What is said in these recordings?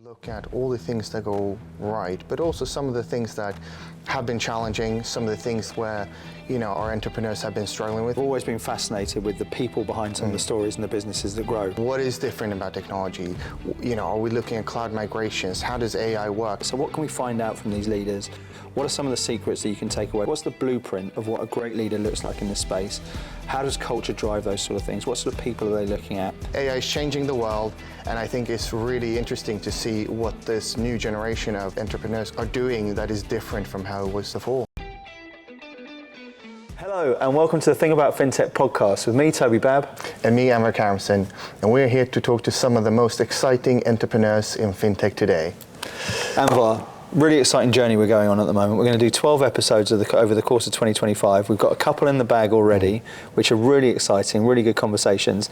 Look at all the things that go right, but also some of the things that have been challenging, some of the things where, our entrepreneurs have been struggling with. I've always been fascinated with the people behind some of the stories and the businesses that grow. What is different about technology? Are we looking at cloud migrations? How does AI work? So what can we find out from these leaders? What are some of the secrets that you can take away? What's the blueprint of what a great leader looks like in this space? How does culture drive those sort of things? What sort of people are they looking at? AI is changing the world, and I think it's really interesting to see what this new generation of entrepreneurs are doing that is different from how it was before. Hello, and welcome to the Thing About FinTech podcast with me, Toby Babb. And me, Anvar Karimson. And we're here to talk to some of the most exciting entrepreneurs in FinTech today. Anvar, really exciting journey we're going on at the moment. We're going to do 12 episodes over the course of 2025. We've got a couple in the bag already, which are really exciting, really good conversations.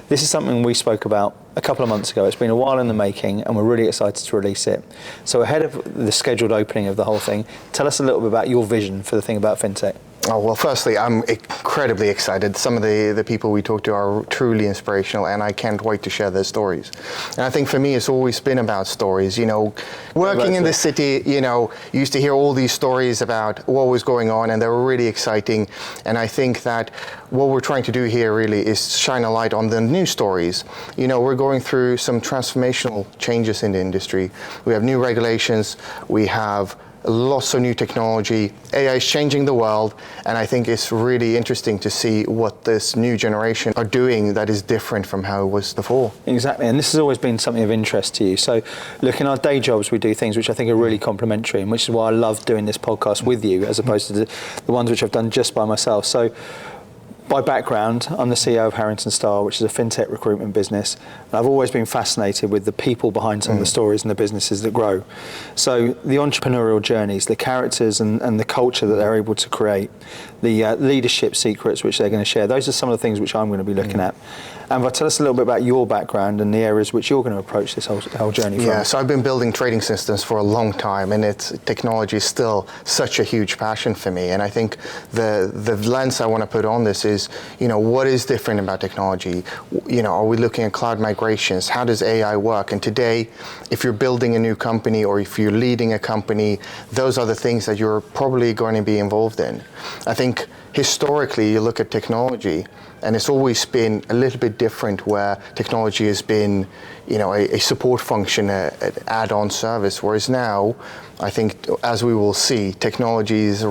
This is something we spoke about a couple of months ago. It's been a while in the making, and we're really excited to release it. So ahead of the scheduled opening of the whole thing, tell us a little bit about your vision for the Thing About FinTech. Oh, well, firstly, I'm incredibly excited. Some of the people we talk to are truly inspirational, and I can't wait to share their stories. And I think for me, it's always been about stories. Working in the city, you used to hear all these stories about what was going on, and they were really exciting. And I think that what we're trying to do here really is shine a light on the new stories. We're going through some transformational changes in the industry. We have new regulations. We have lots of new technology. AI is changing the world, and I think it's really interesting to see what this new generation are doing that is different from how it was before. Exactly, and this has always been something of interest to you. So look, in our day jobs, we do things which I think are really complementary, and which is why I love doing this podcast with you, as opposed to the ones which I've done just by myself. So by background, I'm the CEO of Harrington Starr, which is a FinTech recruitment business. And I've always been fascinated with the people behind some of the stories and the businesses that grow. So the entrepreneurial journeys, the characters and the culture that they're able to create, the leadership secrets which they're going to share, those are some of the things which I'm going to be looking at. Anvar, tell us a little bit about your background and the areas which you're going to approach this whole journey from. Yeah, so I've been building trading systems for a long time, and technology is still such a huge passion for me. And I think the lens I want to put on this is, what is different about technology? Are we looking at cloud migrations? How does AI work? And today, if you're building a new company or if you're leading a company, those are the things that you're probably going to be involved in. I think historically, you look at technology, and it's always been a little bit different, where technology has been, a support function, an add-on service, whereas now, I think, as we will see, technology is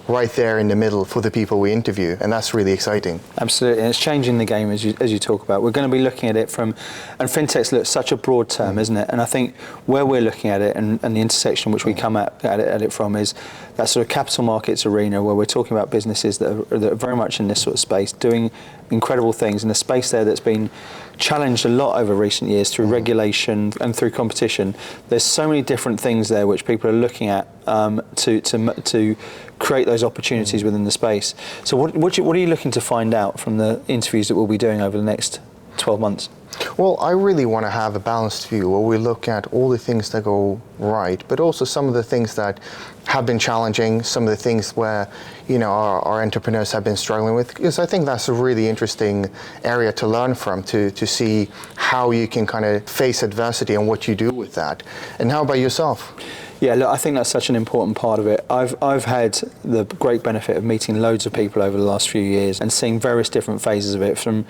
right there in the middle for the people we interview, and that's really exciting. Absolutely, and it's changing the game as you talk about. We're going to be looking at it and FinTech's such a broad term, isn't it? And I think where we're looking at it and the intersection which we come at it from is that sort of capital markets arena, where we're talking about businesses that are very much in this sort of space, doing incredible things in a space there that's been challenged a lot over recent years through regulation and through competition. There's so many different things there which people are looking at to create those opportunities within the space. So what are you looking to find out from the interviews that we'll be doing over the next 12 months? Well, I really want to have a balanced view where we look at all the things that go right, but also some of the things that have been challenging, some of the things where, our entrepreneurs have been struggling with, because I think that's a really interesting area to learn from, to see how you can kind of face adversity and what you do with that. And how about yourself? Yeah, look, I think that's such an important part of it. I've had the great benefit of meeting loads of people over the last few years and seeing various different phases of it, from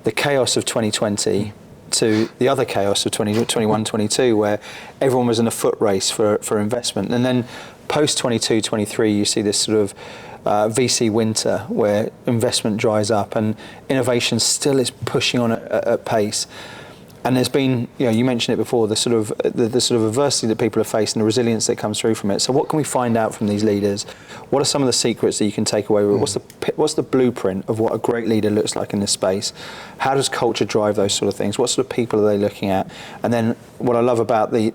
the chaos of 2020 to the other chaos of 2021, 22, where everyone was in a foot race for investment. And then post 22, 23, you see this sort of VC winter where investment dries up and innovation still is pushing on at pace. And there's been, you mentioned it before, the sort of adversity that people have faced and the resilience that comes through from it. So what can we find out from these leaders? What are some of the secrets that you can take away? What's the blueprint of what a great leader looks like in this space? How does culture drive those sort of things? What sort of people are they looking at? And then what I love about you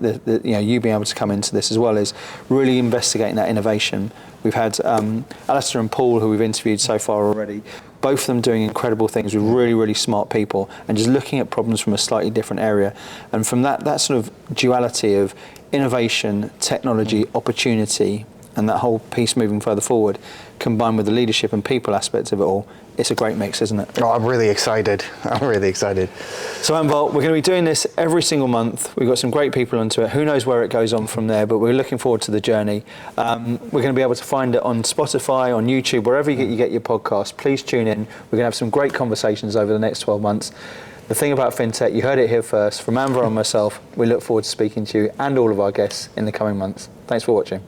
being able to come into this as well is really investigating that innovation. We've had Alistair and Paul, who we've interviewed so far already, both of them doing incredible things with really, really smart people and just looking at problems from a slightly different area. And from that sort of duality of innovation, technology, opportunity, and that whole piece moving further forward, combined with the leadership and people aspects of it all, it's a great mix, isn't it? Oh, I'm really excited. I'm really excited. So Anvar, we're going to be doing this every single month. We've got some great people onto it. Who knows where it goes on from there, but we're looking forward to the journey. We're going to be able to find it on Spotify, on YouTube, wherever you get your podcast. Please tune in. We're going to have some great conversations over the next 12 months. The thing about FinTech, you heard it here first. From Anvar and myself, we look forward to speaking to you and all of our guests in the coming months. Thanks for watching.